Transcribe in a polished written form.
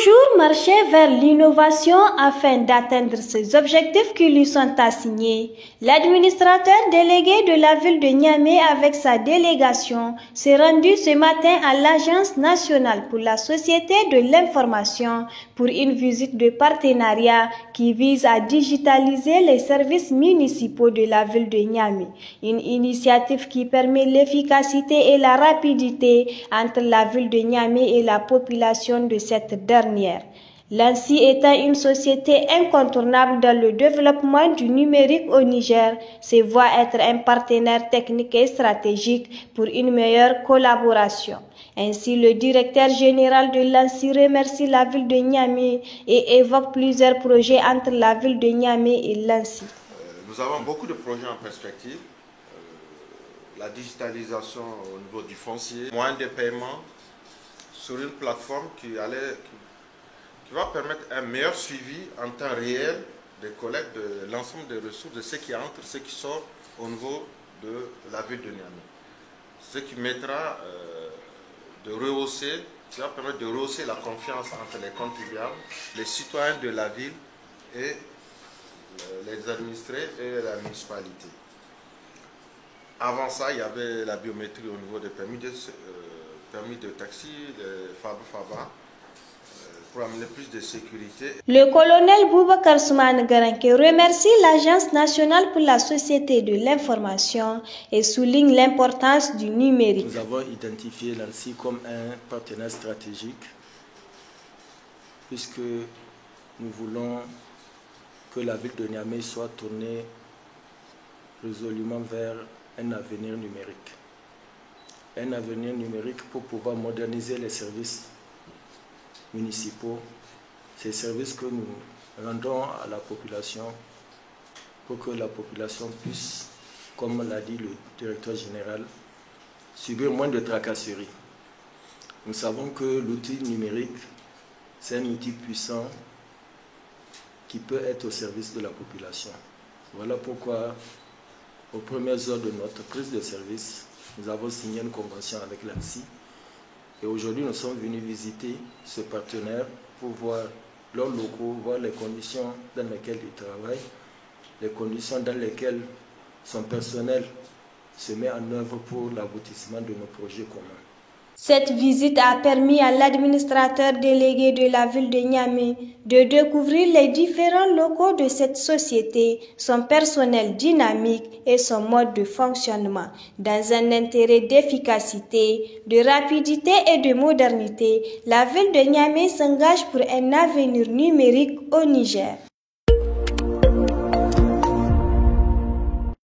toujours marcher vers l'innovation afin d'atteindre ces objectifs qui lui sont assignés. L'administrateur délégué de la ville de Niamey avec sa délégation s'est rendu ce matin à l'Agence nationale pour la société de l'information pour une visite de partenariat qui vise à digitaliser les services municipaux de la ville de Niamey. Une initiative qui permet l'efficacité et la rapidité entre la ville de Niamey et la population de cette dernière. L'ANSSI étant une société incontournable dans le développement du numérique au Niger, se voit être un partenaire technique et stratégique pour une meilleure collaboration. Ainsi, le directeur général de l'ANSSI remercie la ville de Niamey et évoque plusieurs projets entre la ville de Niamey et l'ANSSI. Nous avons beaucoup de projets en perspective. La digitalisation au niveau du foncier, moyens de paiement sur une plateforme qui va permettre un meilleur suivi en temps réel des collectes de l'ensemble des ressources, de ce qui entre, ce qui sort au niveau de la ville de Niamey. Ce qui mettra qui va permettre de rehausser la confiance entre les contribuables, les citoyens de la ville et les administrés et la municipalité. Avant ça, il y avait la biométrie au niveau des permis de taxi, les FABA, pour amener plus de sécurité. Le colonel Boubacar Soumane Garanke remercie l'Agence nationale pour la société de l'information et souligne l'importance du numérique. Nous avons identifié l'ANSSI comme un partenaire stratégique puisque nous voulons que la ville de Niamey soit tournée résolument vers un avenir numérique. Un avenir numérique pour pouvoir moderniser les services municipaux, ces services que nous rendons à la population pour que la population puisse, comme l'a dit le directeur général, subir moins de tracasseries. Nous savons que l'outil numérique, c'est un outil puissant qui peut être au service de la population. Voilà pourquoi, aux premières heures de notre prise de service, nous avons signé une convention avec l'ANSSI. Et aujourd'hui, nous sommes venus visiter ce partenaire pour voir leurs locaux, voir les conditions dans lesquelles ils travaillent, les conditions dans lesquelles son personnel se met en œuvre pour l'aboutissement de nos projets communs. Cette visite a permis à l'administrateur délégué de la ville de Niamey de découvrir les différents locaux de cette société, son personnel dynamique et son mode de fonctionnement. Dans un intérêt d'efficacité, de rapidité et de modernité, la ville de Niamey s'engage pour un avenir numérique au Niger.